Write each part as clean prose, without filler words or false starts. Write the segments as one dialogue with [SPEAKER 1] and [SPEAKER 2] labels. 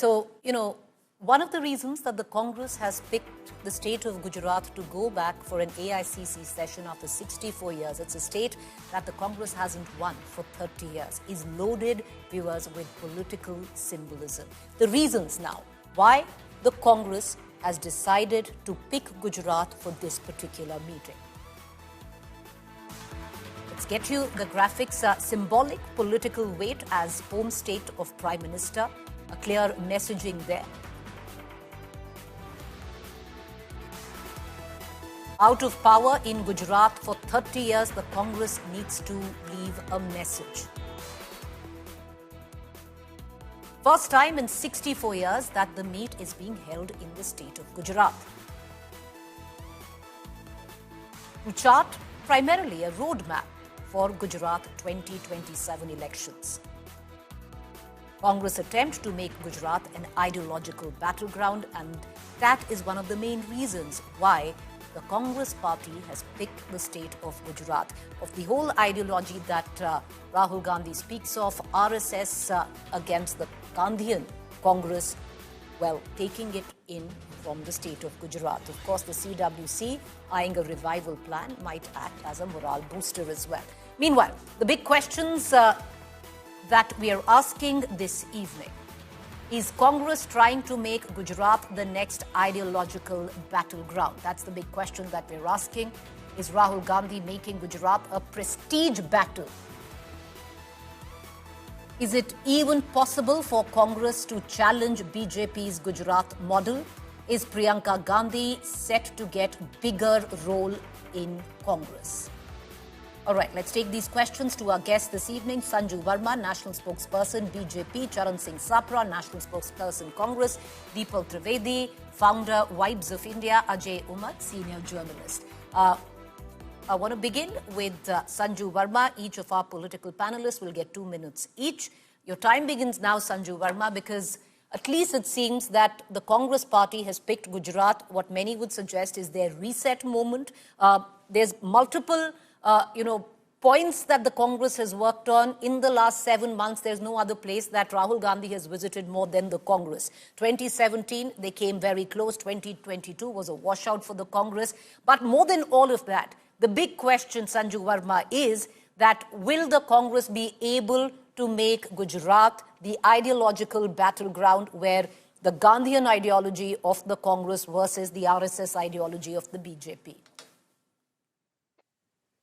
[SPEAKER 1] So, one of the reasons that the Congress has picked the state of Gujarat to go back for an AICC session after 64 years, it's a state that the Congress hasn't won for 30 years, is loaded, viewers, with political symbolism. The reasons now why the Congress has decided to pick Gujarat for this particular meeting. Let's get you the graphics. Symbolic political weight as home state of Prime Minister, a clear messaging there. Out of power in Gujarat for 30 years, the Congress needs to leave a message. First time in 64 years that the meet is being held in the state of Gujarat. To chart primarily a roadmap for Gujarat 2027 elections. Congress attempt to make Gujarat an ideological battleground, and that is one of the main reasons why the Congress party has picked the state of Gujarat. Of the whole ideology that Rahul Gandhi speaks of, RSS against the Gandhian Congress, well, taking it in from the state of Gujarat. Of course, the CWC, eyeing a revival plan, might act as a morale booster as well. Meanwhile, the big questions that we are asking this evening. Is Congress trying to make Gujarat the next ideological battleground? That's the big question that we're asking. Is Rahul Gandhi making Gujarat a prestige battle? Is it even possible for Congress to challenge BJP's Gujarat model? Is Priyanka Gandhi set to get bigger role in Congress? All right, let's take these questions to our guests this evening. Sanju Verma, National Spokesperson, BJP. Charan Singh Sapra, National Spokesperson, Congress. Deepal Trivedi, Founder, Vibes of India. Ajay Umar, Senior Journalist. I want to begin with Sanju Verma. Each of our political panelists will get 2 minutes each. Your time begins now, Sanju Verma, because at least it seems that the Congress party has picked Gujarat. What many would suggest is their reset moment. There's multiple points that the Congress has worked on in the last 7 months. There's no other place that Rahul Gandhi has visited more than the Congress. 2017, they came very close. 2022 was a washout for the Congress. But more than all of that, the big question, Sanju Verma, is that will the Congress be able to make Gujarat the ideological battleground where the Gandhian ideology of the Congress versus the RSS ideology of the BJP?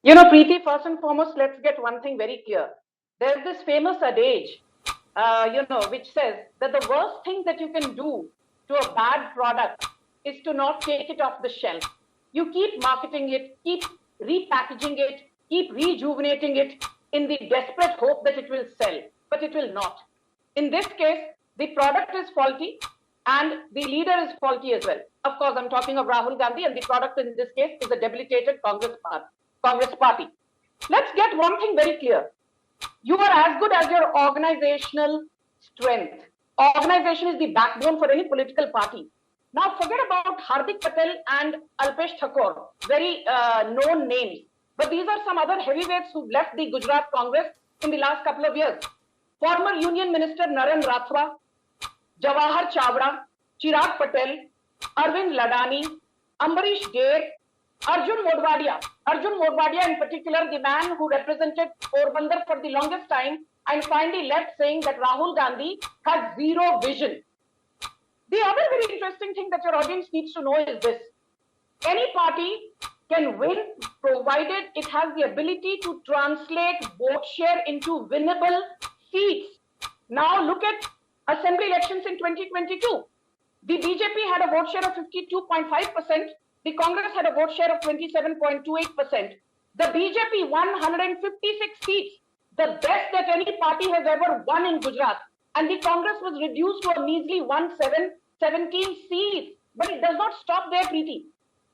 [SPEAKER 2] Preeti, first and foremost, let's get one thing very clear. There's this famous adage, which says that the worst thing that you can do to a bad product is to not take it off the shelf. You keep marketing it, keep repackaging it, keep rejuvenating it in the desperate hope that it will sell, but it will not. In this case, the product is faulty and the leader is faulty as well. Of course, I'm talking of Rahul Gandhi, and the product in this case is a debilitated Congress party. Let's get one thing very clear. You are as good as your organizational strength. Organization is the backbone for any political party. Now, forget about Hardik Patel and Alpesh Thakur, very known names. But these are some other heavyweights who've left the Gujarat Congress in the last couple of years. Former Union Minister Naren Rathwa, Jawahar Chawda, Chirag Patel, Arvind Ladani, Ambarish Gair, Arjun Modwadia in particular, the man who represented Porbandar for the longest time and finally left saying that Rahul Gandhi has zero vision. The other very interesting thing that your audience needs to know is this. Any party can win provided it has the ability to translate vote share into winnable seats. Now look at assembly elections in 2022. The BJP had a vote share of 52.5%. The Congress had a vote share of 27.28%. The BJP won 156 seats, the best that any party has ever won in Gujarat. And the Congress was reduced to a measly 17 seats. But it does not stop there, Preeti.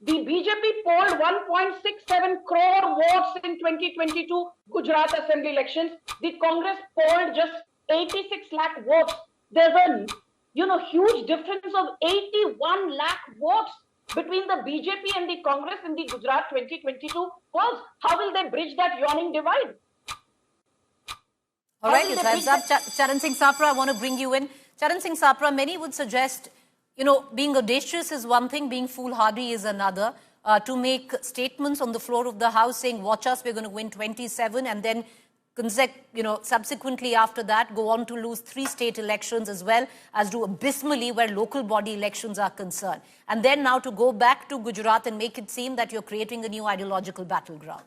[SPEAKER 2] The BJP polled 1.67 crore votes in 2022 Gujarat Assembly elections. The Congress polled just 86 lakh votes. There's a huge difference of 81 lakh votes between the BJP and the Congress in the Gujarat 2022 polls. How will they bridge that yawning divide?
[SPEAKER 1] All right, your time's up. Charan Singh Sapra, I want to bring you in. Charan Singh Sapra, many would suggest, being audacious is one thing, being foolhardy is another. To make statements on the floor of the House saying, watch us, we're going to win 27, and then subsequently after that, go on to lose 3 state elections as well as do abysmally where local body elections are concerned. And then now to go back to Gujarat and make it seem that you're creating a new ideological battleground.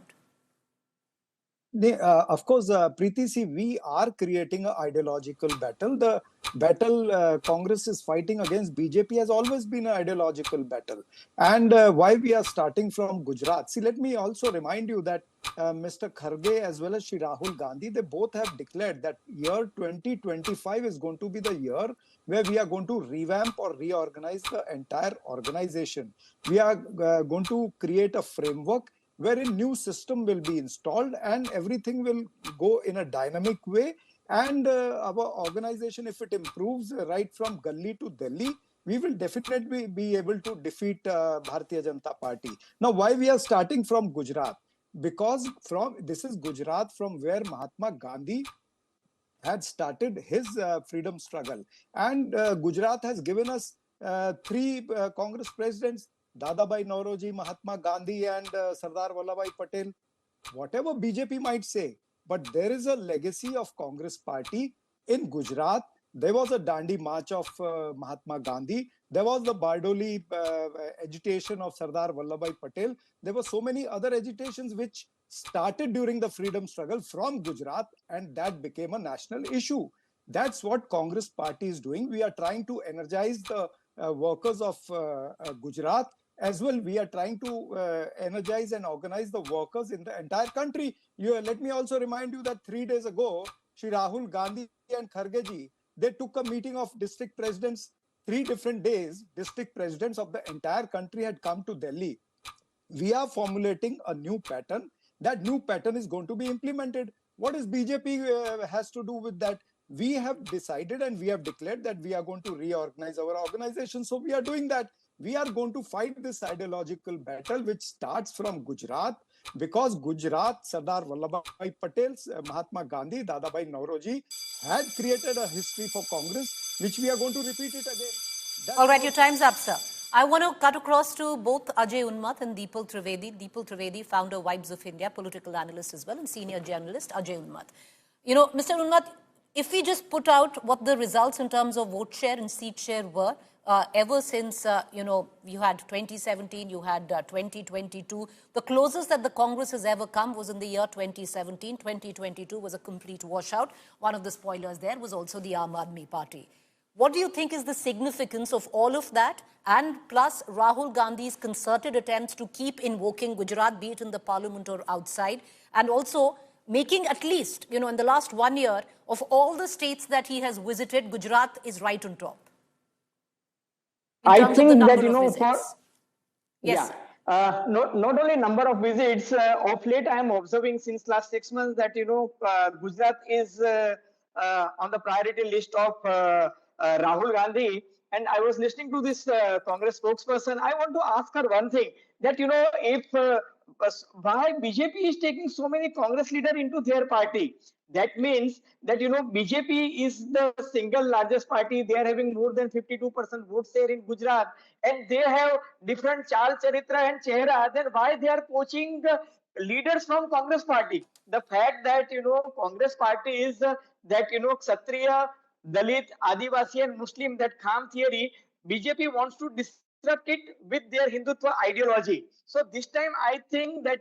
[SPEAKER 3] Of course, Preeti, see, we are creating an ideological battle. The battle Congress is fighting against BJP has always been an ideological battle. And why we are starting from Gujarat? See, let me also remind you that Mr. Kharge as well as Shri Rahul Gandhi, they both have declared that year 2025 is going to be the year where we are going to revamp or reorganize the entire organization. We are going to create a framework wherein new system will be installed and everything will go in a dynamic way. And our organization, if it improves right from Gully to Delhi, we will definitely be able to defeat Bharatiya Janata Party. Now, why we are starting from Gujarat? Because this is Gujarat from where Mahatma Gandhi had started his freedom struggle. And Gujarat has given us 3 Congress presidents, Dadabhai Nauroji, Mahatma Gandhi and Sardar Vallabhbhai Patel. Whatever BJP might say, but there is a legacy of Congress party in Gujarat. There was a Dandi march of Mahatma Gandhi. There was the Bardoli agitation of Sardar Vallabhbhai Patel. There were so many other agitations which started during the freedom struggle from Gujarat, and that became a national issue. That's what Congress party is doing. We are trying to energize the workers of Gujarat. As well, we are trying to energize and organize the workers in the entire country. Let me also remind you that 3 days ago, Shri Rahul Gandhi and Kharge ji, they took a meeting of district presidents. 3 different days, district presidents of the entire country had come to Delhi. We are formulating a new pattern. That new pattern is going to be implemented. What is BJP has to do with that? We have decided and we have declared that we are going to reorganize our organization. So we are doing that. We are going to fight this ideological battle which starts from Gujarat, because Gujarat, Sardar Vallabhbhai Patel, Mahatma Gandhi, Dadabhai Nauroji had created a history for Congress, which we are going to repeat it again.
[SPEAKER 1] All right, your time's up, sir. I want to cut across to both Ajay Unmath and Deepal Trivedi. Deepal Trivedi, founder, Vibes of India, political analyst as well, and senior journalist, Ajay Unmath. Mr. Unmath, if we just put out what the results in terms of vote share and seat share were, ever since, you had 2017, you had 2022. The closest that the Congress has ever come was in the year 2017. 2022 was a complete washout. One of the spoilers there was also the Aam Aadmi Party. What do you think is the significance of all of that, and plus Rahul Gandhi's concerted attempts to keep invoking Gujarat, be it in the parliament or outside, and also making at least, in the last 1 year, of all the states that he has visited, Gujarat is right on top?
[SPEAKER 4] I think that,
[SPEAKER 1] Yes.
[SPEAKER 4] Not only number of visits, of late I am observing since last 6 months that, Gujarat is on the priority list of Rahul Gandhi. And I was listening to this Congress spokesperson. I want to ask her one thing, that, if why BJP is taking so many Congress leaders into their party? That means that, BJP is the single largest party. They are having more than 52% vote share in Gujarat, and they have different chal, charitra and chehra. Then why they are poaching the leaders from Congress party? The fact that, Congress party is that, Kshatriya, Dalit, Adivasi and Muslim, that Kham theory, BJP wants to disrupt it with their Hindutva ideology. So this time I think that,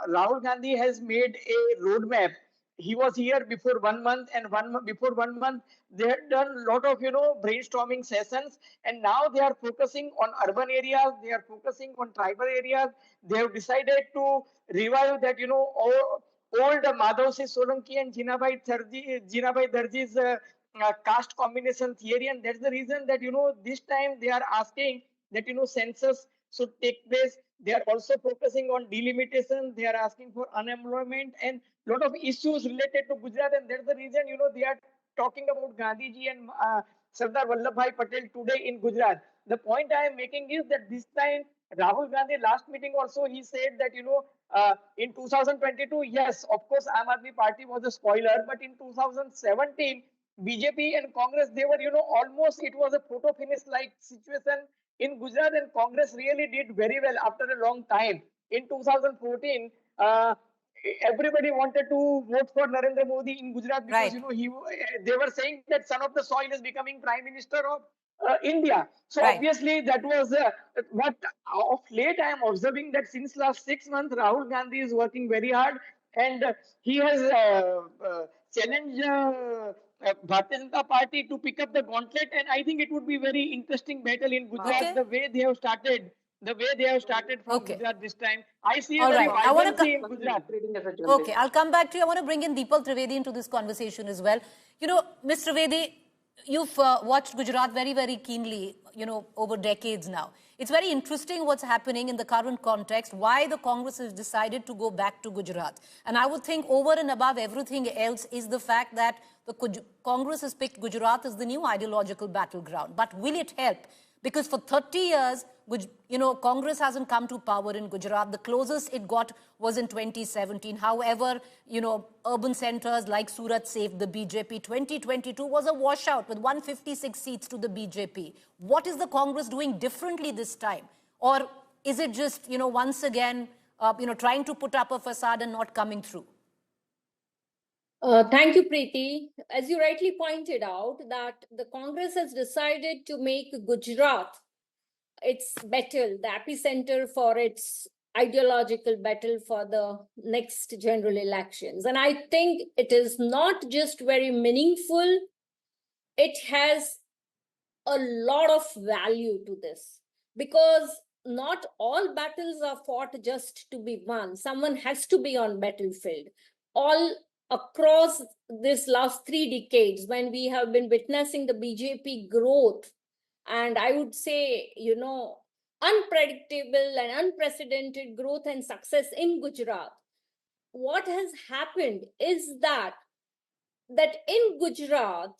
[SPEAKER 4] Rahul Gandhi has made a roadmap. He was here before 1 month, and before 1 month they had done a lot of brainstorming sessions, and now they are focusing on urban areas, they are focusing on tribal areas. They have decided to revive that old Madhav Singh Solanki and Jinabai Darji's caste combination theory, and that's the reason that this time they are asking that census should take place. They are also focusing on delimitation. They are asking for unemployment and lot of issues related to Gujarat, and that's the reason they are talking about Gandhiji and Sardar Vallabhbhai Patel today in Gujarat. The point I am making is that this time Rahul Gandhi last meeting also he said that in 2022, yes, of course Aam Aadmi Party was a spoiler, but in 2017 BJP and Congress, they were, almost, it was a photo finish like situation in Gujarat, and Congress really did very well after a long time. In 2014, everybody wanted to vote for Narendra Modi in Gujarat because,
[SPEAKER 1] Right.
[SPEAKER 4] they were saying that son of the soil is becoming Prime Minister of India. So
[SPEAKER 1] Right.
[SPEAKER 4] obviously that was what of late I am observing that since last 6 months, Rahul Gandhi is working very hard, and he has challenged Bharatiya Janata Party to pick up the gauntlet, and I think it would be very interesting battle in Gujarat.
[SPEAKER 1] Okay.
[SPEAKER 4] The way they have started from
[SPEAKER 1] Okay.
[SPEAKER 4] Gujarat this time, I see a
[SPEAKER 1] All
[SPEAKER 4] very
[SPEAKER 1] right. I wanna
[SPEAKER 4] vibrancy in Gujarat.
[SPEAKER 1] Okay, I'll come back to you. I want to bring in Deepal Trivedi into this conversation as well. Ms. Trivedi, you've watched Gujarat very, very keenly, over decades now. It's very interesting what's happening in the current context, why the Congress has decided to go back to Gujarat. And I would think over and above everything else is the fact that the Congress has picked Gujarat as the new ideological battleground. But will it help? Because for 30 years, Congress hasn't come to power in Gujarat. The closest it got was in 2017. However, urban centers like Surat saved the BJP. 2022 was a washout with 156 seats to the BJP. What is the Congress doing differently this time? Or is it just, once again, trying to put up a facade and not coming through?
[SPEAKER 5] Thank you, Preeti. As you rightly pointed out, that the Congress has decided to make Gujarat its battle, the epicenter for its ideological battle for the next general elections. And I think it is not just very meaningful, it has a lot of value to this, because not all battles are fought just to be won. Someone has to be on battlefield. All across this last 3 decades, when we have been witnessing the BJP growth, and I would say, unpredictable and unprecedented growth and success in Gujarat, what has happened is that in Gujarat,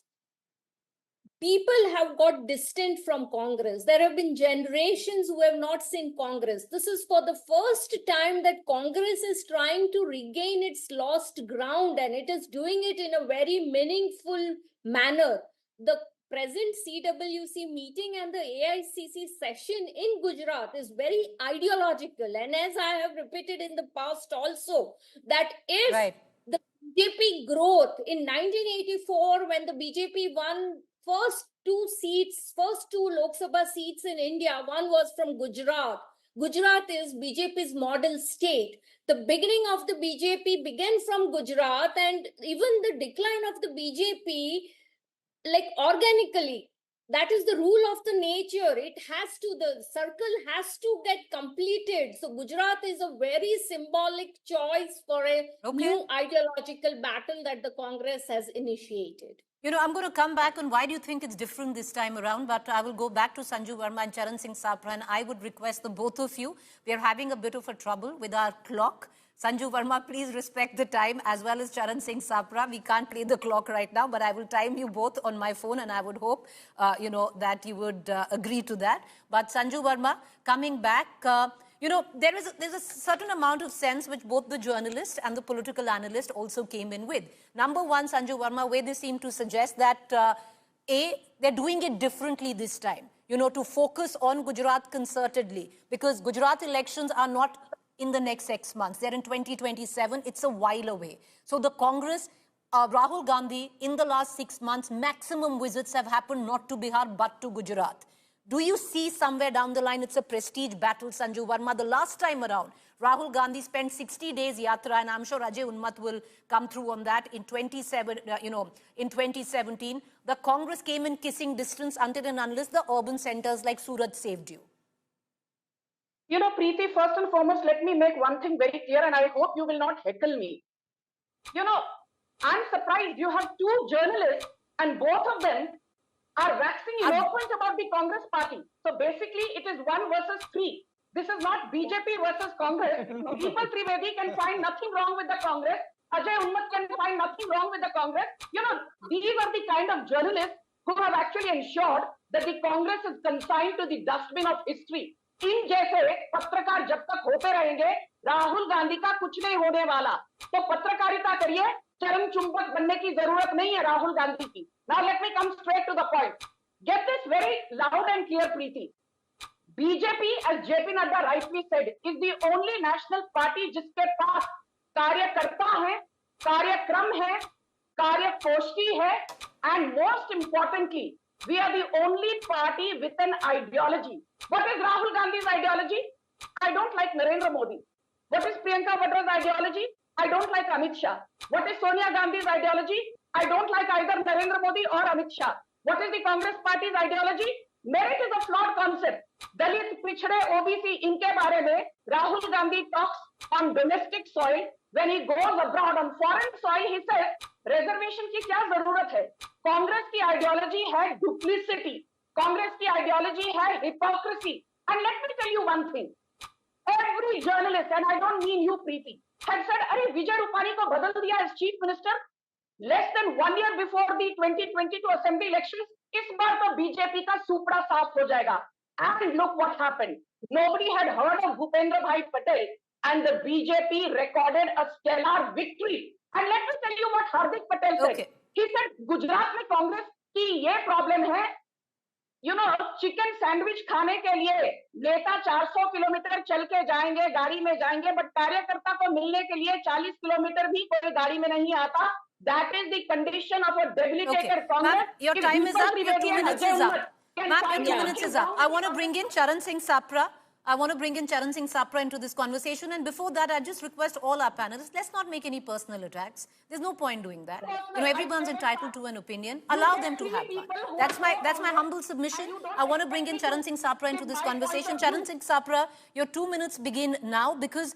[SPEAKER 5] people have got distant from Congress. There have been generations who have not seen Congress. This is for the first time that Congress is trying to regain its lost ground, and it is doing it in a very meaningful manner. The present CWC meeting and the AICC session in Gujarat is very ideological. And as I have repeated in the past also, that if
[SPEAKER 1] Right.
[SPEAKER 5] the BJP growth in 1984, when the BJP won first 2 Lok Sabha seats in India, one was from Gujarat. Gujarat is BJP's model state. The beginning of the BJP began from Gujarat, and even the decline of the BJP, like organically, that is the rule of the nature. The circle has to get completed. So Gujarat is a very symbolic choice for a new ideological battle that the Congress has initiated.
[SPEAKER 1] I'm going to come back on why do you think it's different this time around, but I will go back to Sanju Verma and Charan Singh Sapra, and I would request the both of you, we are having a bit of a trouble with our clock. Sanju Verma, please respect the time, as well as Charan Singh Sapra. We can't play the clock right now, but I will time you both on my phone, and I would hope, that you would agree to that. But Sanju Verma, coming back, there's a certain amount of sense which both the journalist and the political analyst also came in with. Number one, Sanju Verma, where they seem to suggest that, they're doing it differently this time, to focus on Gujarat concertedly, because Gujarat elections are not in the next 6 months. They're in 2027. It's a while away. So the Congress, Rahul Gandhi, in the last 6 months, maximum visits have happened not to Bihar, but to Gujarat. Do you see somewhere down the line it's a prestige battle, Sanju Verma? The last time around, Rahul Gandhi spent 60 days yatra, and I'm sure Ajay Unmat will come through on that in 2017. The Congress came in kissing distance until and unless the urban centers like Surat saved you.
[SPEAKER 2] Preeti, first and foremost, let me make one thing very clear, and I hope you will not heckle me. I'm surprised you have 2 journalists, and both of them are waxing eloquent about the Congress party. So basically, it is 1 versus 3. This is not BJP versus Congress. Deepal Trivedi can find nothing wrong with the Congress. Ajay Unmat can find nothing wrong with the Congress. These are the kind of journalists who have actually ensured that the Congress is consigned to the dustbin of history. इन जैसे पत्रकार जब तक होते रहेंगे, राहुल गांधी का कुछ नहीं होने वाला. तो पत्रकारिता करिए, चरम चुंबक बनने की जरूरत नहीं है राहुल गांधी की. Now let me come straight to the point. Get this very loud and clear, Preeti. BJP, as JP Nadda rightly said, is the only national party जिसके पास कार्यकर्ता है, कार्यक्रम है, कार्यकोष्ठी है, and most importantly, we are the only party with an ideology. What is Rahul Gandhi's ideology? I don't like Narendra Modi. What is Priyanka Vadra's ideology? I don't like Amit Shah. What is Sonia Gandhi's ideology? I don't like either Narendra Modi or Amit Shah. What is the Congress Party's ideology? Merit is a flawed concept. Dalit, Pichhade, OBC, इनके बारे में Rahul Gandhi talks on domestic soil. When he goes abroad on foreign soil, he says, reservation की क्या जरूरत है? कांग्रेस की ideology है duplicity. Congress की ideology है hypocrisy. And let me tell you one thing. Every journalist, and I don't mean you, Preeti, had said, "Arey, Vijay Rupani को बदल दिया as chief minister less than 1 year before the 2022 assembly elections. इस बार तो BJP का सुपड़ा साफ हो जाएगा." And look what happened. Nobody had heard of Bhupendra Bhai Patel, and the BJP recorded a stellar victory. And let me tell you what Hardik Patel said.
[SPEAKER 1] Okay.
[SPEAKER 2] He said, Gujarat में कांग्रेस की ये problem है, chicken sandwich खाने के लिए नेता 400 kilometre चल के जाएंगे, गाड़ी में जाएंगे, बट कार्यकर्ता को मिलने के लिए 40 किलोमीटर भी कोई गाड़ी में नहीं आता. That is the condition of a debilitated Congress.
[SPEAKER 1] Your time is up. Your 2 minutes is up. Ma'am, your 2 minutes is up. I want to bring in Charan Singh Sapra. Into this conversation. And before that, I just request all our panelists, let's not make any personal attacks. There's no point doing that. Everyone's entitled to an opinion. Allow them to have one. That's my humble submission. I want to bring in Charan Singh Sapra into this conversation. Charan Singh Sapra, your 2 minutes begin now, because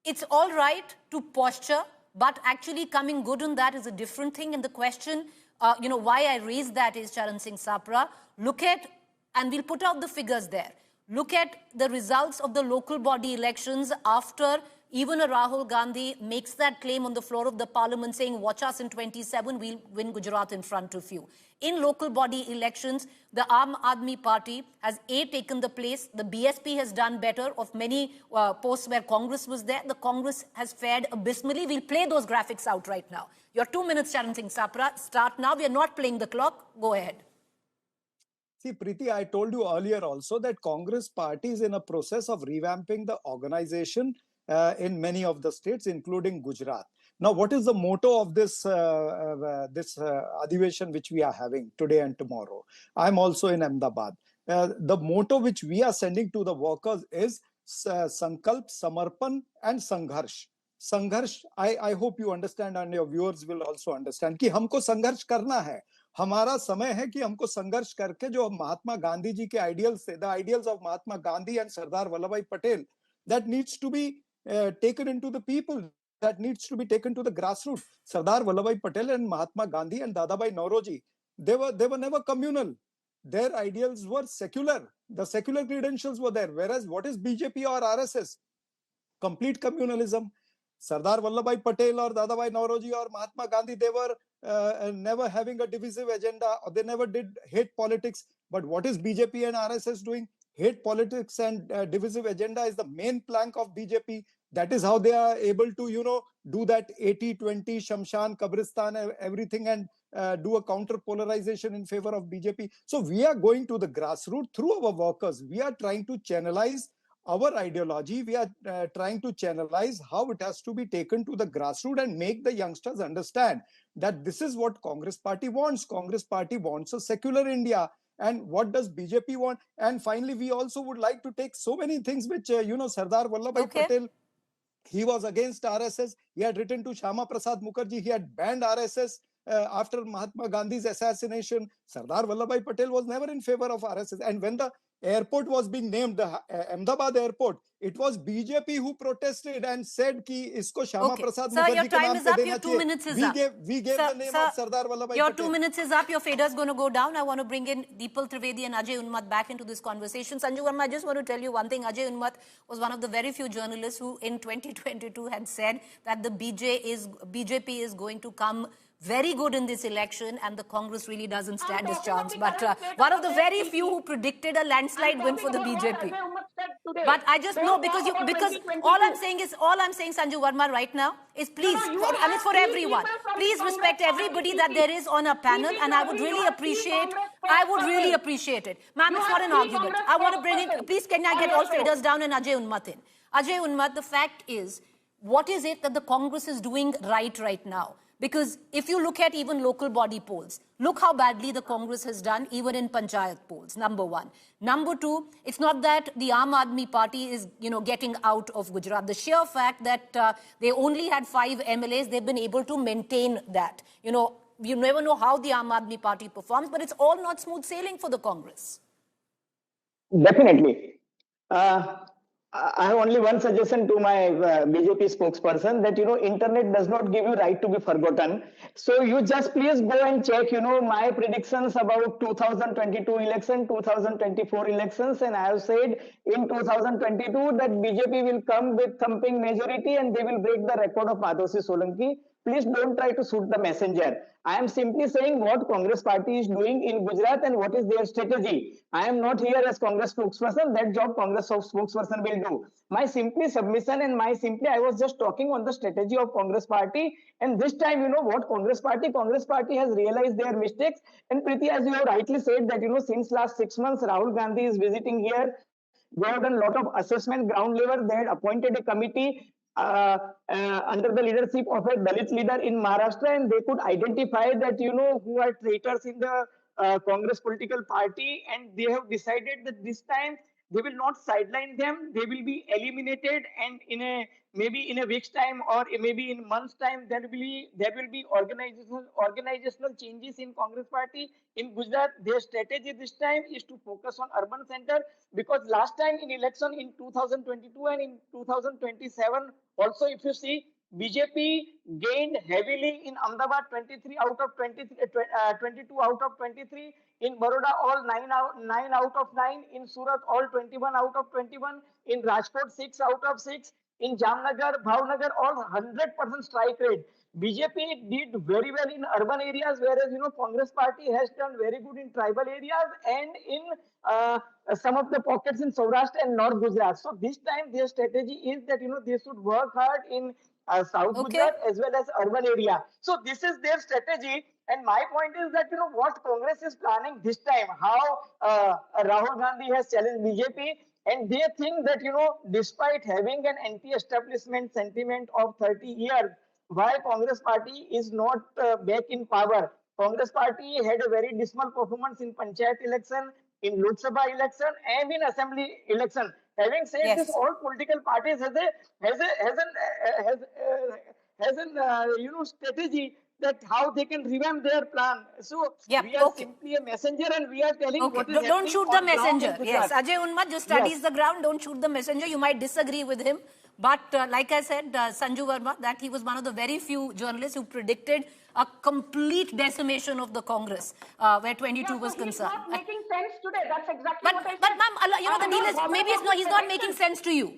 [SPEAKER 1] it's all right to posture, but actually coming good on that is a different thing. And the question, why I raise that is, Charan Singh Sapra, look at, and we'll put out the figures there. Look at the results of the local body elections after even a Rahul Gandhi makes that claim on the floor of the parliament saying, watch us in 27, we'll win Gujarat in front of you. In local body elections, the Aam Aadmi Party has taken the place. The BSP has done better. Of many posts where Congress was there, the Congress has fared abysmally. We'll play those graphics out right now. Your 2 minutes, Charan Singh Sapra. Start now. We are not playing the clock. Go ahead.
[SPEAKER 3] See, Preeti, I told you earlier also that Congress party is in a process of revamping the organization in many of the states, including Gujarat. Now, what is the motto of this Adhiveshan which we are having today and tomorrow? I'm also in Ahmedabad. The motto which we are sending to the workers is Sankalp, Samarpan and Sangharsh. Sangharsh, I hope you understand, and your viewers will also understand, कि हमको संघर्ष करना है. हमारा समय है कि हमको संघर्ष करके जो महात्मा गांधी जी के आइडियल्स थे, the ideals of Mahatma Gandhi and Sardar Vallabhbhai Patel, that needs to be taken into the people, that needs to be taken to the grassroots. Sardar Vallabhbhai Patel and Mahatma Gandhi and Dadabhai Nauroji, they were never communal. Their ideals were secular. The secular credentials were there. Whereas what is BJP or RSS? Complete communalism. Sardar Vallabhbhai Patel or Dadabhai Nauroji or Mahatma Gandhi, they were never having a divisive agenda, or they never did hate politics. But what is BJP and RSS doing? Hate politics and divisive agenda is the main plank of BJP. That is how they are able to, do that 80-20, Shamshan, Kabristan, everything, and do a counter polarization in favor of BJP. So we are going to the grassroots through our workers. We are trying to channelize our ideology. We are trying to channelize how it has to be taken to the grassroots and make the youngsters understand that this is what Congress party wants. Congress party wants a secular India. And what does BJP want? And finally, we also would like to take so many things which, Sardar Vallabhbhai Patel, he was against RSS. He had written to Shyama Prasad Mukherjee. He had banned RSS after Mahatma Gandhi's assassination. Sardar Vallabhbhai Patel was never in favor of RSS. And when the airport was being named, the Ahmedabad airport, it was BJP who protested and said ki isko Shyama Prasad Mukherjee ke naam pe dena chahiye.
[SPEAKER 1] Your 2 minutes is up.
[SPEAKER 3] We gave the name of Sardar Vallabhbhai Patel.
[SPEAKER 1] Your 2 minutes is up. Your fader is going to go down. I want to bring in Deepal Trivedi and Ajay Unmat back into this conversation. Sanju Verma, I just want to tell you one thing. Ajay Unmat was one of the very few journalists who in 2022 had said that the BJP is going to come very good in this election and the Congress really doesn't stand a chance. But one of the very few who predicted a landslide win for the BJP.
[SPEAKER 2] today.
[SPEAKER 1] But I just
[SPEAKER 2] Don't
[SPEAKER 1] know
[SPEAKER 2] talk
[SPEAKER 1] because
[SPEAKER 2] about
[SPEAKER 1] because
[SPEAKER 2] 2022.
[SPEAKER 1] all I'm saying, Sanju Verma, right now is please,
[SPEAKER 2] you
[SPEAKER 1] and it's
[SPEAKER 2] have
[SPEAKER 1] for
[SPEAKER 2] three
[SPEAKER 1] everyone.
[SPEAKER 2] people from
[SPEAKER 1] Please
[SPEAKER 2] the
[SPEAKER 1] respect
[SPEAKER 2] Congress
[SPEAKER 1] everybody
[SPEAKER 2] party,
[SPEAKER 1] that
[SPEAKER 2] TTP.
[SPEAKER 1] there is on a panel, and I would
[SPEAKER 2] You
[SPEAKER 1] really
[SPEAKER 2] have three
[SPEAKER 1] appreciate.
[SPEAKER 2] Congress
[SPEAKER 1] I would really
[SPEAKER 2] spokespersons.
[SPEAKER 1] appreciate it, ma'am.
[SPEAKER 2] You
[SPEAKER 1] It's
[SPEAKER 2] have
[SPEAKER 1] not an
[SPEAKER 2] three
[SPEAKER 1] argument.
[SPEAKER 2] Congress
[SPEAKER 1] I want to bring in.
[SPEAKER 2] spokespersons
[SPEAKER 1] Please, can I
[SPEAKER 2] on
[SPEAKER 1] get
[SPEAKER 2] your
[SPEAKER 1] all
[SPEAKER 2] show.
[SPEAKER 1] faders down and Ajay Unmat in? Ajay Unmat, the fact is, what is it that the Congress is doing right now? Because if you look at even local body polls, look how badly the Congress has done even in Panchayat polls, number one. Number two, it's not that the Aam Aadmi Party is, getting out of Gujarat. The sheer fact that they only had 5 MLAs, they've been able to maintain that. You never know how the Aam Aadmi Party performs, but it's all not smooth sailing for the Congress.
[SPEAKER 4] Definitely. I have only one suggestion to my BJP spokesperson that, internet does not give you right to be forgotten. So you just please go and check, my predictions about 2022 election, 2024 elections. And I have said in 2022 that BJP will come with thumping majority and they will break the record of Madhavsi Solanki. Please don't try to shoot the messenger. I am simply saying what Congress party is doing in Gujarat and what is their strategy. I am not here as Congress spokesperson. That job Congress spokesperson will do. My simply submission and I was just talking on the strategy of Congress party. And this time, what Congress party has realized their mistakes. And Preeti, as you have rightly said that, since last 6 months, Rahul Gandhi is visiting here. They have done a lot of assessment ground level. They had appointed a committee under the leadership of a Dalit leader in Maharashtra, and they could identify that, who are traitors in the Congress political party, and they have decided that this time they will not sideline them. They will be eliminated, and maybe in a week's time or maybe in months' time, there will be organizational changes in Congress party in Gujarat. Their strategy this time is to focus on urban center, because last time in election in 2022 and in 2027 also, if you see, BJP gained heavily in Ahmedabad, 23 out of 23, 22 out of 23. In Baroda, all 9 out of 9. In Surat, all 21 out of 21. In Rajkot, 6 out of 6. In Jamnagar, Bhavnagar, all 100% strike rate. BJP did very well in urban areas, whereas Congress party has done very good in tribal areas and in some of the pockets in Saurashtra and North Gujarat. So this time their strategy is that they should work hard in South Gujarat as well as urban area. So this is their strategy. And my point is that what Congress is planning this time, how Rahul Gandhi has challenged BJP, and they think that despite having an anti-establishment sentiment of 30 years, why Congress party is not back in power. Congress party had a very dismal performance in Panchayat election, in Lok Sabha election, and in Assembly election. Having said this, all political parties has an strategy that how they can revamp their plan. So we are simply a messenger, and we are telling what is happening.
[SPEAKER 1] Don't shoot the messenger.
[SPEAKER 2] Yes,
[SPEAKER 1] Ajay Unmat just studies the ground. Don't shoot the messenger. You might disagree with him. But like I said, Sanju Verma, that he was one of the very few journalists who predicted a complete decimation of the Congress where 22 was concerned.
[SPEAKER 2] He's not making sense today. That's exactly what I said.
[SPEAKER 1] But ma'am, the deal is maybe he's not making sense to you.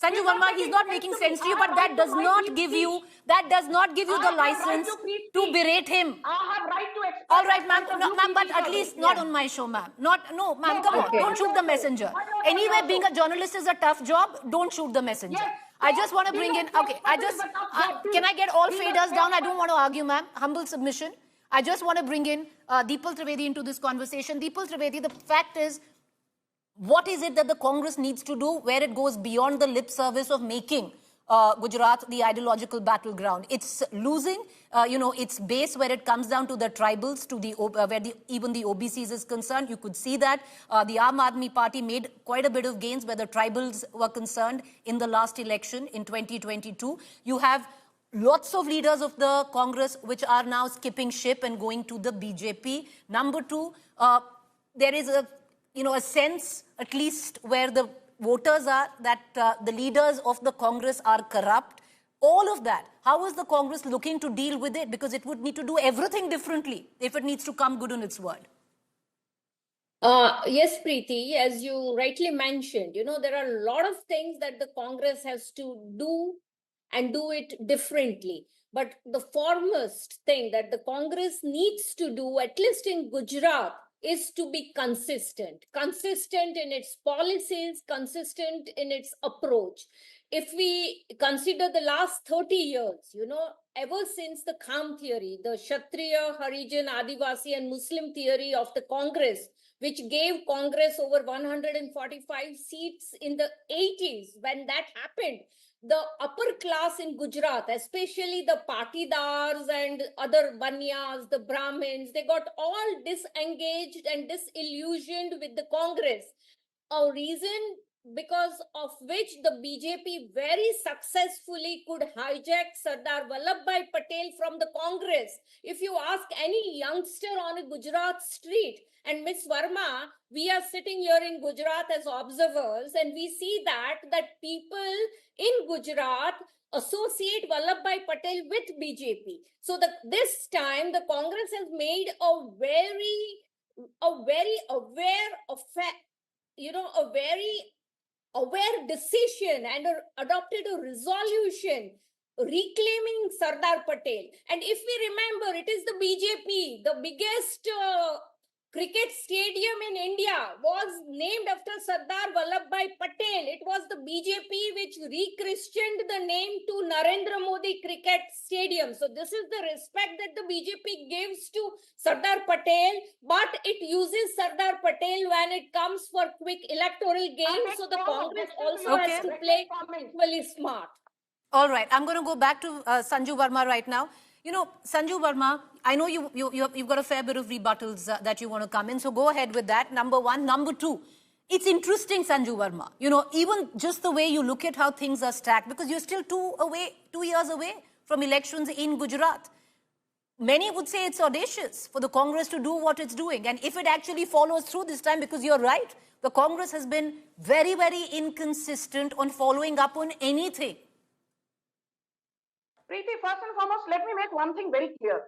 [SPEAKER 1] Sanju Verma, he's not making sense to you, but that does not give you the license to berate him.
[SPEAKER 2] I have right to express.
[SPEAKER 1] All right, ma'am, but at least not on my show, ma'am. No, ma'am, come on, don't shoot the messenger. Anyway, being a journalist is a tough job. Don't shoot the messenger. I just want to bring in, can I get all faders down? I don't want to argue, ma'am. Humble submission. I just want to bring in Deepal Trivedi into this conversation. Deepal Trivedi, the fact is, what is it that the Congress needs to do where it goes beyond the lip service of making Gujarat the ideological battleground? It's losing, its base where it comes down to the tribals, to the where even the OBCs is concerned. You could see that the Aam Aadmi Party made quite a bit of gains where the tribals were concerned in the last election in 2022. You have lots of leaders of the Congress which are now skipping ship and going to the BJP. Number two, there is a sense, at least where the voters are, that the leaders of the Congress are corrupt. All of that. How is the Congress looking to deal with it? Because it would need to do everything differently if it needs to come good on its word.
[SPEAKER 5] Yes, Preeti, as you rightly mentioned, there are a lot of things that the Congress has to do and do it differently. But the foremost thing that the Congress needs to do, at least in Gujarat, is to be consistent in its policies, consistent in its approach. If we consider the last 30 years, ever since the Kham theory, the Kshatriya, Harijan, Adivasi and Muslim theory of the Congress, which gave Congress over 145 seats in the 80s, when that happened, the upper class in Gujarat, especially the Patidars and other Banyas, the Brahmins, they got all disengaged and disillusioned with the Congress. A reason because of which the BJP very successfully could hijack Sardar Vallabhbhai Patel from the Congress. If you ask any youngster on a Gujarat street, and Ms. Verma, we are sitting here in Gujarat as observers, and we see that people in Gujarat associate Vallabhbhai Patel with BJP. So this time the Congress has made a very aware decision and adopted a resolution reclaiming Sardar Patel. And if we remember, it is the BJP, the biggest cricket stadium in India was named after Sardar Vallabhbhai Patel. It was the BJP which rechristened the name to Narendra Modi Cricket Stadium. So this is the respect that the BJP gives to Sardar Patel, but it uses Sardar Patel when it comes for quick electoral gain. So the Congress also has to play equally smart.
[SPEAKER 1] All right, I'm going to go back to Sanju Verma right now. Sanju Verma, I know you've got a fair bit of rebuttals that you want to come in, so go ahead with that, number one. Number two, it's interesting, Sanju Verma, even just the way you look at how things are stacked, because you're still 2 years away from elections in Gujarat. Many would say it's audacious for the Congress to do what it's doing, and if it actually follows through this time, because you're right, the Congress has been very, very inconsistent on following up on anything.
[SPEAKER 2] Preeti, first and foremost, let me make one thing very clear.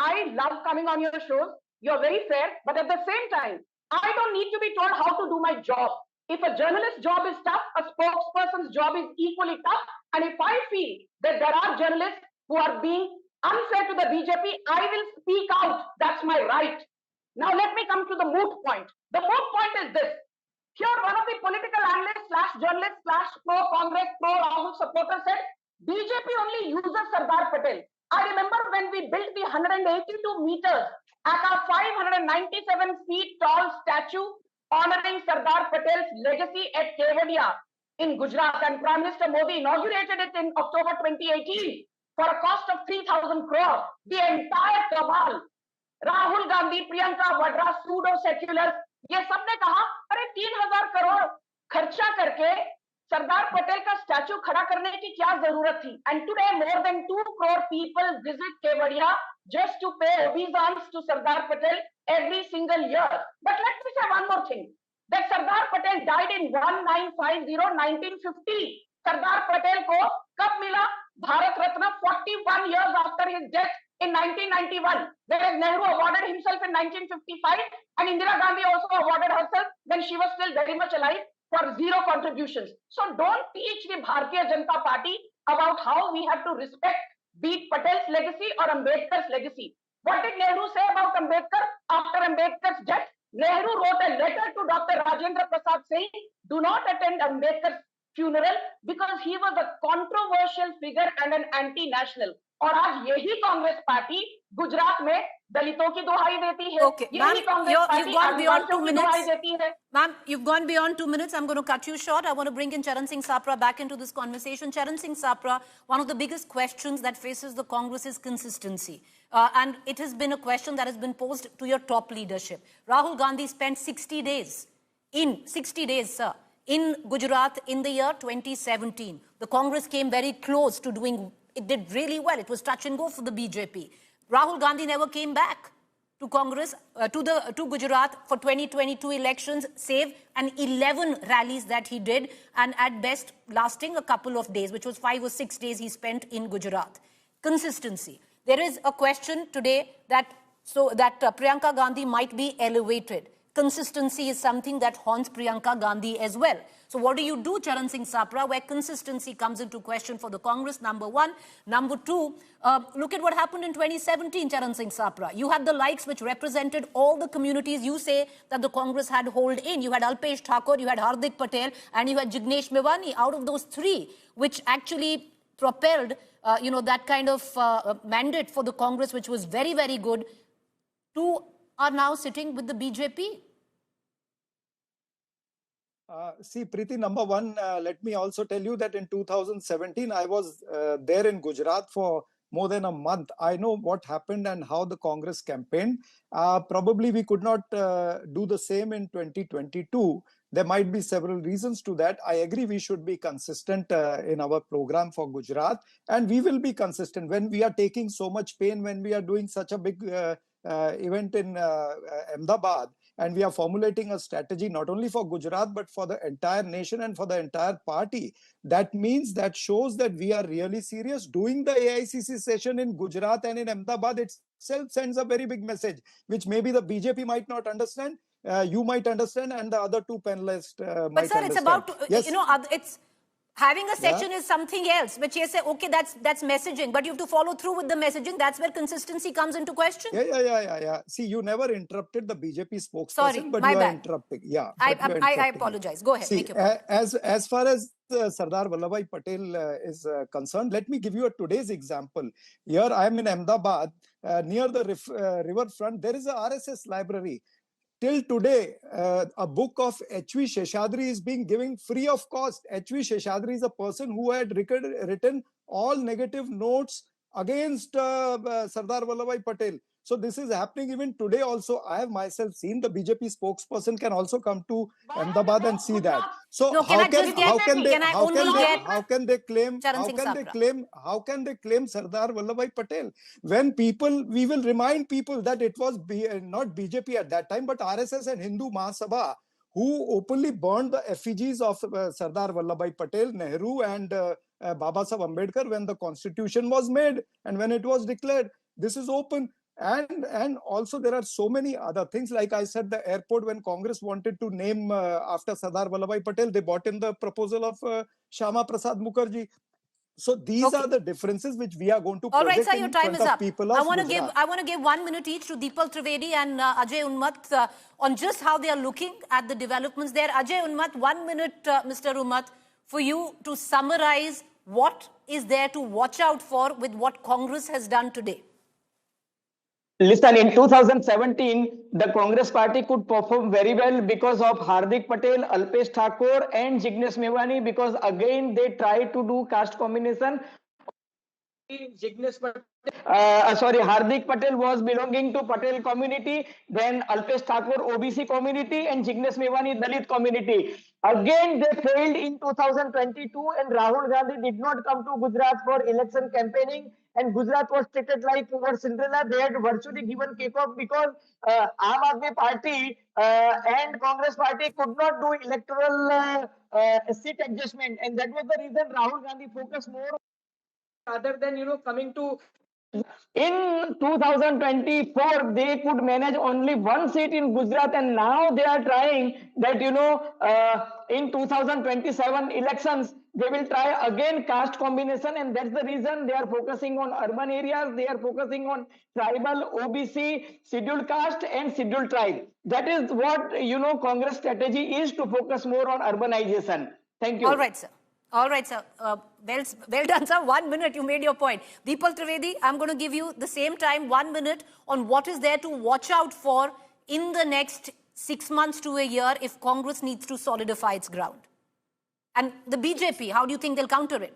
[SPEAKER 2] I love coming on your shows. You're very fair, but at the same time, I don't need to be told how to do my job. If a journalist's job is tough, a spokesperson's job is equally tough. And if I feel that there are journalists who are being unfair to the BJP, I will speak out. That's my right. Now, let me come to the moot point. The moot point is this. Here, one of the political analysts / journalists / pro-Congress, pro-Rahul supporters said, BJP only uses Sardar Patel. I remember when we built the 182 meters at our 597 feet tall statue honoring Sardar Patel's legacy at Kevadia in Gujarat, and Prime Minister Modi inaugurated it in October 2018 for a cost of 3,000 crore. The entire cabal, Rahul Gandhi, Priyanka Vadra, pseudo-seculars, ये सबने कहा अरे 3,000 करोड़ खर्चा करके सरदार पटेल का statue खड़ा करने की क्या जरूरत थी? And today more than 2 crore people visit Kevadia just to pay obeisance to Sardar Patel every single year. But let me say one more thing. That Sardar Patel died in 1950. Sardar Patel को कब मिला Bharat Ratna? 41 years after his death in 1991. Whereas Nehru awarded himself in 1955, and Indira Gandhi also awarded herself when she was still very much alive, for 0 contributions. So don't teach the Bharatiya Janata Party about how we have to respect be Patel's legacy or Ambedkar's legacy. What did Nehru say about Ambedkar after Ambedkar's death? Nehru wrote a letter to Dr. Rajendra Prasad saying, do not attend Ambedkar's funeral because he was a controversial figure and an anti-national. और आज यही Congress party Gujarat में दलितों की दुहाई देती है.
[SPEAKER 1] Okay, ma'am, you've gone beyond 2 minutes. Ma'am, you've gone beyond 2 minutes. I'm going to cut you short. I want to bring in Charan Singh Sapra back into this conversation. Charan Singh Sapra, one of the biggest questions that faces the Congress is consistency. And it has been a question that has been posed to your top leadership. Rahul Gandhi spent 60 days, in Gujarat in the year 2017. The Congress came very close to doing. It did really well. It was touch and go for the BJP. Rahul Gandhi never came back to Congress, to Gujarat for 2022 elections, save an 11 rallies that he did, and at best lasting a couple of days, which was 5 or 6 days he spent in Gujarat. Consistency. There is a question today that Priyanka Gandhi might be elevated. consistency is something that haunts Priyanka Gandhi as well. So what do you do, Charan Singh Sapra, where consistency comes into question for the Congress, number one? Number two, look at what happened in 2017, Charan Singh Sapra. You had the likes which represented all the communities you say that the Congress had hold in. You had Alpesh Thakur, you had Hardik Patel, and you had Jignesh Mewani. Out of those three, which actually propelled, that kind of mandate for the Congress, which was very, very good, two are now sitting with the BJP.
[SPEAKER 3] See, Preeti, number one, let me also tell you that in 2017, I was there in Gujarat for more than a month. I know what happened and how the Congress campaigned. Probably we could not do the same in 2022. There might be several reasons to that. I agree we should be consistent in our program for Gujarat, and we will be consistent when we are taking so much pain, when we are doing such a big event in Ahmedabad, and we are formulating a strategy not only for Gujarat but for the entire nation and for the entire party. That means, that shows that we are really serious. Doing the AICC session in Gujarat and in Ahmedabad itself sends a very big message, which maybe the BJP might not understand, you might understand, and the other two panelists might understand.
[SPEAKER 1] But sir, it's about,
[SPEAKER 3] yes.
[SPEAKER 1] it's having a session is something else, which you say, okay, that's messaging, but you have to follow through with the messaging. That's where consistency comes into question.
[SPEAKER 3] Yeah. See, you never interrupted the BJP spokesperson,
[SPEAKER 1] Sorry,
[SPEAKER 3] but
[SPEAKER 1] my
[SPEAKER 3] you are
[SPEAKER 1] bad.
[SPEAKER 3] interrupting. Yeah,
[SPEAKER 1] I apologize. Go ahead.
[SPEAKER 3] See,
[SPEAKER 1] make your point.
[SPEAKER 3] as far as Sardar Vallabhbhai Patel is concerned, let me give you today's example. Here I am in Ahmedabad, near the riverfront. There is a RSS library. Till today, a book of H.V. Sheshadri is being given free of cost. H.V. Sheshadri is a person who had written all negative notes against Sardar Vallabhbhai Patel. So this is happening even today also. I have myself seen. The BJP spokesperson can also come to Ahmedabad and see that. So
[SPEAKER 1] no,
[SPEAKER 3] how can they claim Sardar Vallabhbhai Patel? When we will remind people that it was not BJP at that time, but RSS and Hindu Mahasabha who openly burned the effigies of Sardar Vallabhbhai Patel, Nehru and Baba Saheb Ambedkar when the constitution was made and when it was declared. This is open. And also there are so many other things. Like I said, the airport, when Congress wanted to name after Sardar Vallabhbhai Patel, they brought in the proposal of Shyama Prasad Mukherjee. So these are the differences which we are going to project.
[SPEAKER 1] All right, sir, your time is up. I want to give 1 minute each to Deepal Trivedi and Ajay Unmat on just how they are looking at the developments there. Ajay Unmat, 1 minute, Mr. Unmat, for you to summarize what is there to watch out for with what Congress has done today.
[SPEAKER 4] Listen, in 2017, the Congress party could perform very well because of Hardik Patel, Alpesh Thakur and Jignesh Mewani, because again they tried to do caste combination. Hardik Patel was belonging to Patel community, then Alpesh Thakur OBC community and Jignesh Mewani Dalit community. Again they failed in 2022 and Rahul Gandhi did not come to Gujarat for election campaigning, and Gujarat was treated like over Cinderella. They had virtually given kick-off because Aam Aadmi Party and Congress Party could not do electoral seat adjustment, and that was the reason Rahul Gandhi focused more rather than coming to. In 2024 they could manage only one seat in Gujarat, and now they are trying that in 2027 elections they will try again caste combination, and that's the reason they are focusing on urban areas. They are focusing on tribal, OBC, scheduled caste and scheduled tribe. That is what Congress strategy is, to focus more on urbanization. Thank you.
[SPEAKER 1] All right, sir. All right, sir. Well done, sir. 1 minute, you made your point. Deepal Trivedi, I'm going to give you the same time, 1 minute, on what is there to watch out for in the next 6 months to a year if Congress needs to solidify its ground. And the BJP, how do you think they'll counter it?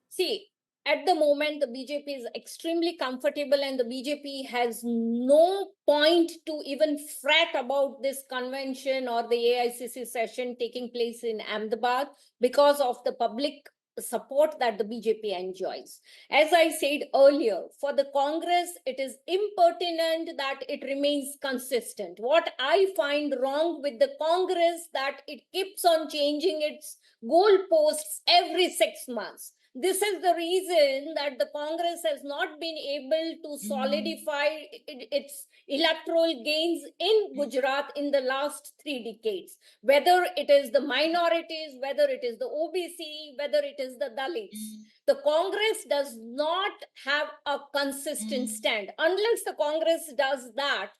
[SPEAKER 5] See, at the moment, the BJP is extremely comfortable and the BJP has no point to even fret about this convention or the AICC session taking place in Ahmedabad because of the public support that the BJP enjoys. As I said earlier, for the Congress, it is impertinent that it remains consistent. What I find wrong with the Congress that it keeps on changing its goalposts every 6 months. This is the reason that the Congress has not been able to solidify its electoral gains in Gujarat in the last 3 decades, whether it is the minorities, whether it is the OBC, whether it is the Dalits. The Congress does not have a consistent stand. Unless the Congress does that,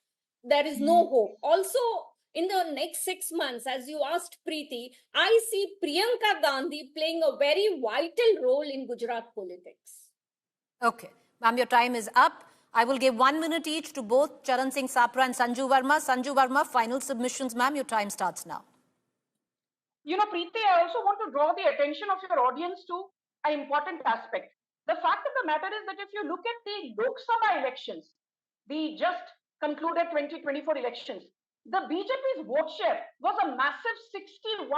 [SPEAKER 5] there is no hope. Also, in the next 6 months, as you asked Preeti, I see Priyanka Gandhi playing a very vital role in Gujarat politics.
[SPEAKER 1] Okay. Ma'am, your time is up. I will give 1 minute each to both Charan Singh Sapra and Sanju Verma. Sanju Verma, final submissions, ma'am. Your time starts now.
[SPEAKER 2] You know, Preeti, I also want to draw the attention of your audience to an important aspect. The fact of the matter is that if you look at the Lok Sabha elections, the just concluded 2024 elections, the BJP's vote share was a massive 61.86%.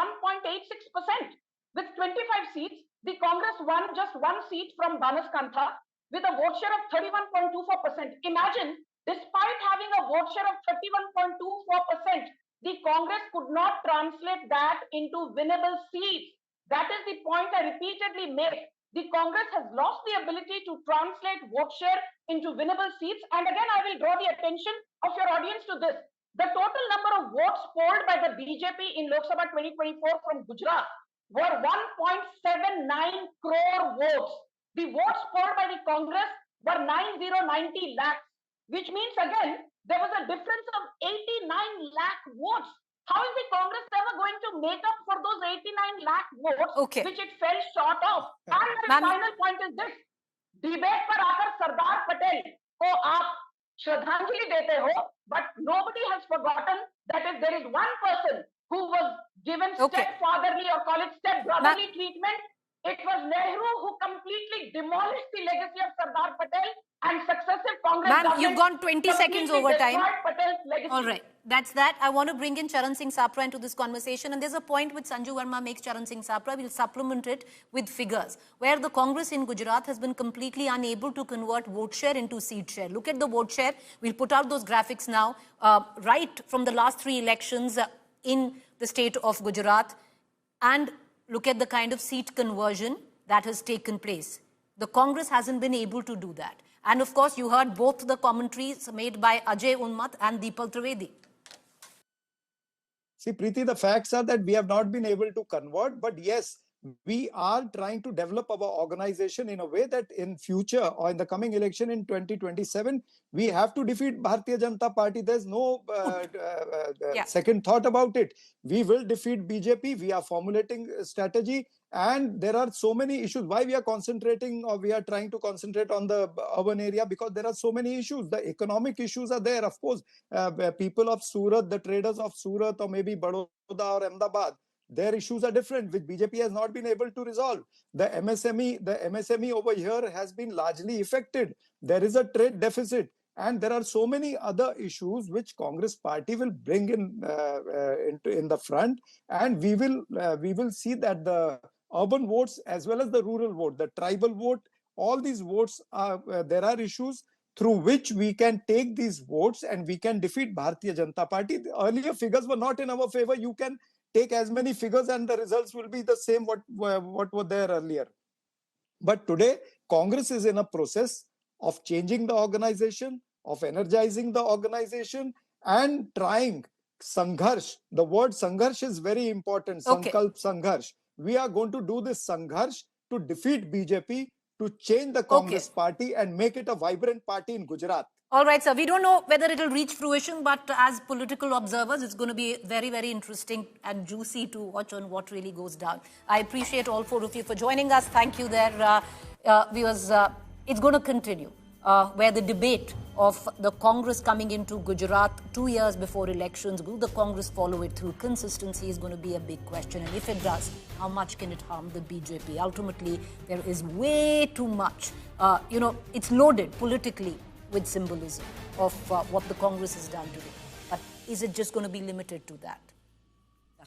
[SPEAKER 2] With 25 seats, the Congress won just 1 seat from Banaskantha with a vote share of 31.24%. Imagine, despite having a vote share of 31.24%, the Congress could not translate that into winnable seats. That is the point I repeatedly make. The Congress has lost the ability to translate vote share into winnable seats. And again, I will draw the attention of your audience to this. The total number of votes polled by the BJP in Lok Sabha 2024 from Gujarat were 1.79 crore votes. The votes polled by the Congress were 9090 lakhs, which means again, there was a difference of 89 lakh votes. How is the Congress ever going to make up for those 89 lakh votes, which it fell short of? And my final point is this. Debate पर आकर सरदार पटेल को आप श्रद्धांजलि देते हो, but nobody has forgotten that if there is one person who was given stepfatherly or call it stepbrotherly treatment, it was Nehru who completely demolished the legacy of Sardar Patel and successive Congress governments.
[SPEAKER 1] Ma'am, you've gone 20 seconds over time.
[SPEAKER 2] Patel's legacy.
[SPEAKER 1] All right. That's that. I want to bring in Charan Singh Sapra into this conversation. And there's a point which Sanju Verma makes Charan Singh Sapra. We'll supplement it with figures, where the Congress in Gujarat has been completely unable to convert vote share into seat share. Look at the vote share. We'll put out those graphics now. Right from the last 3 elections in the state of Gujarat. And look at the kind of seat conversion that has taken place. The Congress hasn't been able to do that. And of course, you heard both the commentaries made by Ajay Unmat and Deepal Trivedi.
[SPEAKER 3] See, Preeti, the facts are that we have not been able to convert, but yes, we are trying to develop our organization in a way that in future or in the coming election in 2027, we have to defeat Bharatiya Janata Party. There's no second thought about it. We will defeat BJP. We are formulating a strategy. And there are so many issues. Why we are concentrating or we are trying to concentrate on the urban area? Because there are so many issues. The economic issues are there. Of course, people of Surat, the traders of Surat or maybe Baroda or Ahmedabad, their issues are different, which BJP has not been able to resolve. The MSME over here has been largely affected. There is a trade deficit. And there are so many other issues which Congress party will bring in the front. And we will see that the urban votes as well as the rural vote, the tribal vote, all these votes are, there are issues through which we can take these votes and we can defeat Bharatiya Janata Party. The earlier figures were not in our favor. You can take as many figures and the results will be the same what were there earlier. But today, Congress is in a process of changing the organization, of energizing the organization and trying Sangharsh. The word Sangharsh is very important. Sankalp Sangharsh. We are going to do this Sangharsh to defeat BJP, to change the Congress party and make it a vibrant party in Gujarat.
[SPEAKER 1] All right, sir. We don't know whether it will reach fruition, but as political observers, it's going to be very, very interesting and juicy to watch on what really goes down. I appreciate all 4 of you for joining us. Thank you there, viewers. It's going to continue, where the debate of the Congress coming into Gujarat 2 years before elections, will the Congress follow it through? Consistency is going to be a big question. And if it does, how much can it harm the BJP? Ultimately, there is way too much. It's loaded politically with symbolism of what the Congress has done today. But is it just going to be limited to that?